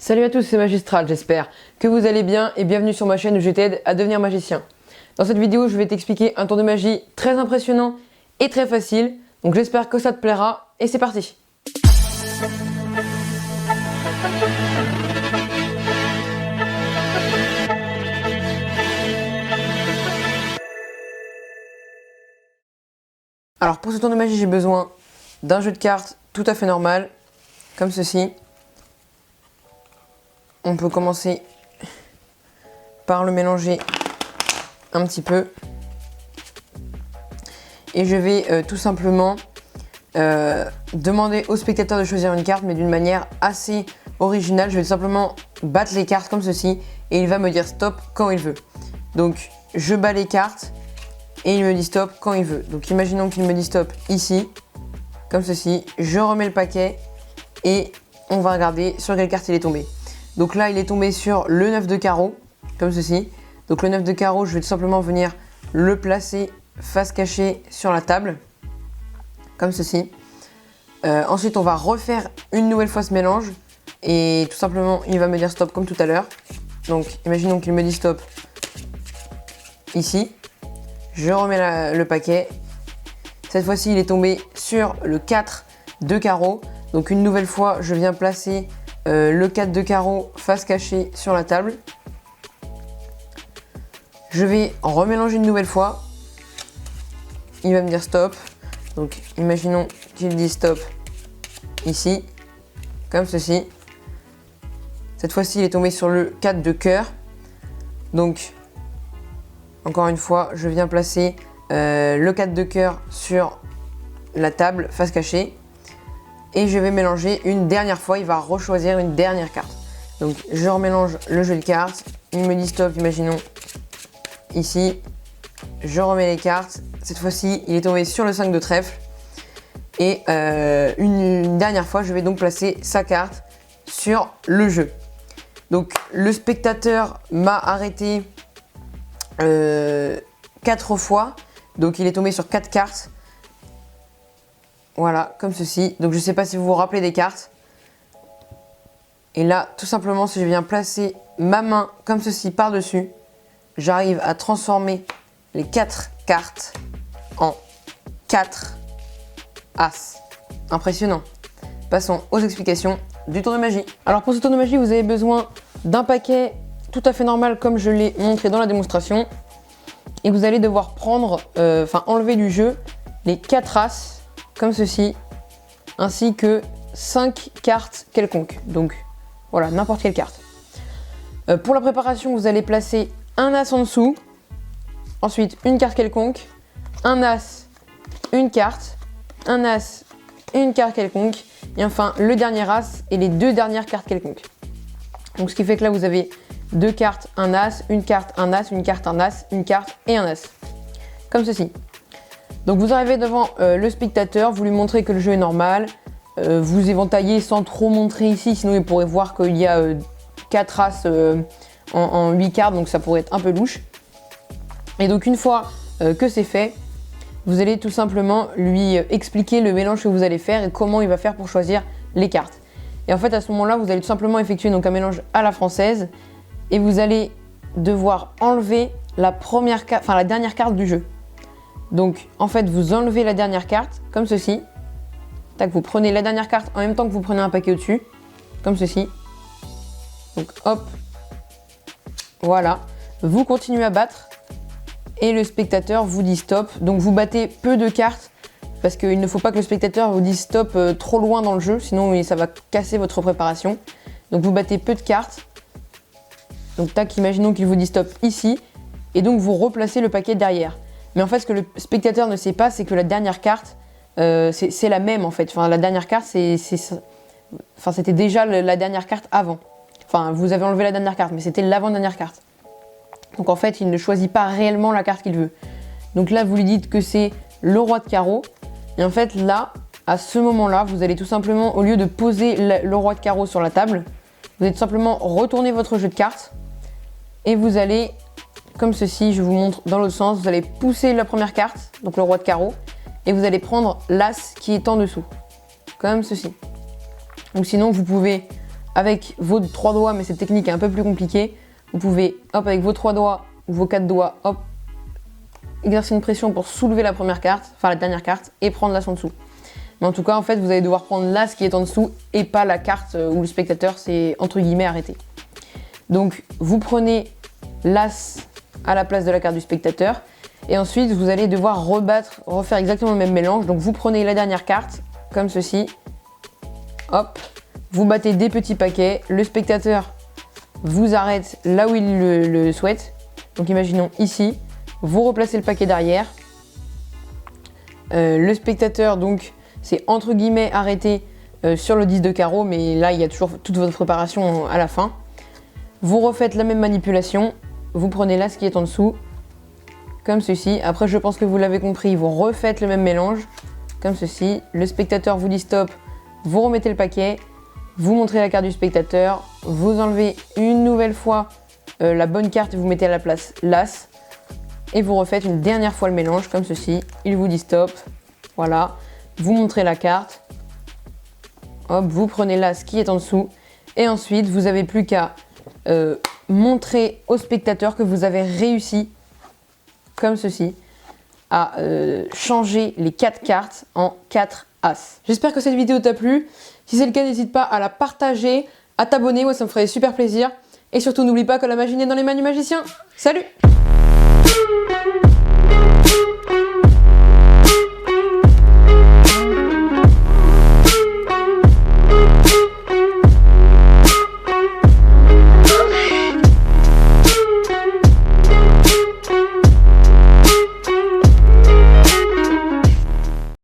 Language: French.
Salut à tous, c'est Magistral, j'espère que vous allez bien et bienvenue sur ma chaîne où je t'aide à devenir magicien. Dans cette vidéo, je vais t'expliquer un tour de magie très impressionnant et très facile, donc j'espère que ça te plaira et c'est parti. Alors pour ce tour de magie, j'ai besoin d'un jeu de cartes tout à fait normal, comme ceci. On peut commencer par le mélanger un petit peu. Et je vais tout simplement demander au spectateur de choisir une carte, mais d'une manière assez originale. Je vais tout simplement battre les cartes comme ceci et il va me dire stop quand il veut. Donc je bats les cartes et il me dit stop quand il veut. Donc imaginons qu'il me dit stop ici, comme ceci. Je remets le paquet et on va regarder sur quelle carte il est tombé. Donc là, il est tombé sur le 9 de carreau, comme ceci. Donc le 9 de carreau, je vais tout simplement venir le placer face cachée sur la table, comme ceci. Ensuite, on va refaire une nouvelle fois ce mélange. Et tout simplement, il va me dire stop comme tout à l'heure. Donc, imaginons qu'il me dit stop ici. Je remets le paquet. Cette fois-ci, il est tombé sur le 4 de carreau. Donc une nouvelle fois, je viens placer le 4 de carreau face cachée sur la table. Je vais en remélanger une nouvelle fois. Il va me dire stop. Donc imaginons qu'il dit stop ici, comme ceci. Cette fois-ci, il est tombé sur le 4 de cœur. Donc encore une fois, je viens placer le 4 de cœur sur la table face cachée. Et je vais mélanger une dernière fois, il va rechoisir une dernière carte. Donc je remélange le jeu de cartes, il me dit stop, imaginons, ici. Je remets les cartes, cette fois-ci il est tombé sur le 5 de trèfle. Et une dernière fois, je vais donc placer sa carte sur le jeu. Donc le spectateur m'a arrêté 4 fois, donc il est tombé sur 4 cartes. Voilà, comme ceci. Donc je ne sais pas si vous vous rappelez des cartes. Et là, tout simplement, si je viens placer ma main comme ceci par-dessus, j'arrive à transformer les 4 cartes en 4 As. Impressionnant. Passons aux explications du tour de magie. Alors pour ce tour de magie, vous avez besoin d'un paquet tout à fait normal comme je l'ai montré dans la démonstration. Et vous allez devoir prendre, enlever du jeu les 4 As. Comme ceci, ainsi que 5 cartes quelconques. Donc voilà, n'importe quelle carte. Pour la préparation, vous allez placer un as en dessous, ensuite une carte quelconque, un as, une carte, un as et une carte quelconque, et enfin le dernier as et les deux dernières cartes quelconques. Donc ce qui fait que là vous avez deux cartes, un as, une carte, un as, une carte, un as, une carte et un as. Comme ceci. Donc vous arrivez devant le spectateur, vous lui montrez que le jeu est normal, vous éventaillez sans trop montrer ici, sinon il pourrait voir qu'il y a 4 as en 8 cartes, donc ça pourrait être un peu louche. Et donc une fois que c'est fait, vous allez tout simplement lui expliquer le mélange que vous allez faire et comment il va faire pour choisir les cartes. Et en fait à ce moment-là, vous allez tout simplement effectuer donc un mélange à la française et vous allez devoir enlever la dernière carte du jeu. Donc en fait vous enlevez la dernière carte comme ceci. Tac, vous prenez la dernière carte en même temps que vous prenez un paquet au-dessus. Comme ceci. Donc hop. Voilà. Vous continuez à battre. Et le spectateur vous dit stop. Donc vous battez peu de cartes. Parce qu'il ne faut pas que le spectateur vous dise stop trop loin dans le jeu. Sinon ça va casser votre préparation. Donc vous battez peu de cartes. Donc tac, imaginons qu'il vous dit stop ici. Et donc vous replacez le paquet derrière. Mais en fait, ce que le spectateur ne sait pas, c'est que la dernière carte, c'est la même en fait. Enfin, la dernière carte, c'était déjà la dernière carte avant. Enfin, vous avez enlevé la dernière carte, mais c'était l'avant-dernière carte. Donc en fait, il ne choisit pas réellement la carte qu'il veut. Donc là, vous lui dites que c'est le roi de carreau. Et en fait, là, à ce moment-là, vous allez tout simplement, au lieu de poser le roi de carreau sur la table, vous allez tout simplement retourner votre jeu de cartes. Et vous allez... Comme ceci, je vous montre dans l'autre sens, vous allez pousser la première carte, donc le roi de carreau, et vous allez prendre l'as qui est en dessous, comme ceci. Ou sinon, vous pouvez avec vos 3 doigts, mais cette technique est un peu plus compliquée. Vous pouvez, hop, avec vos 3 doigts ou vos 4 doigts, hop, exercer une pression pour soulever la première carte, enfin la dernière carte, et prendre l'as en dessous. Mais en tout cas, en fait, vous allez devoir prendre l'as qui est en dessous et pas la carte où le spectateur s'est entre guillemets arrêté. Donc, vous prenez l'as à la place de la carte du spectateur et ensuite, vous allez devoir refaire exactement le même mélange. Donc, vous prenez la dernière carte, comme ceci, hop, vous battez des petits paquets, le spectateur vous arrête là où il le souhaite. Donc, imaginons ici, vous replacez le paquet derrière. Le spectateur, donc, c'est entre guillemets arrêté sur le 10 de carreau, mais là, il y a toujours toute votre préparation à la fin. Vous refaites la même manipulation, vous prenez l'as qui est en dessous, comme ceci. Après, je pense que vous l'avez compris, vous refaites le même mélange, comme ceci. Le spectateur vous dit stop, vous remettez le paquet, vous montrez la carte du spectateur, vous enlevez une nouvelle fois la bonne carte et vous mettez à la place l'as. Et vous refaites une dernière fois le mélange, comme ceci. Il vous dit stop, voilà. Vous montrez la carte, hop, vous prenez l'as qui est en dessous. Et ensuite, vous n'avez plus qu'à montrer au spectateur que vous avez réussi, comme ceci, à changer les 4 cartes en 4 as. J'espère que cette vidéo t'a plu. Si c'est le cas, n'hésite pas à la partager, à t'abonner, moi ça me ferait super plaisir. Et surtout, n'oublie pas que la magie est dans les mains du magicien. Salut!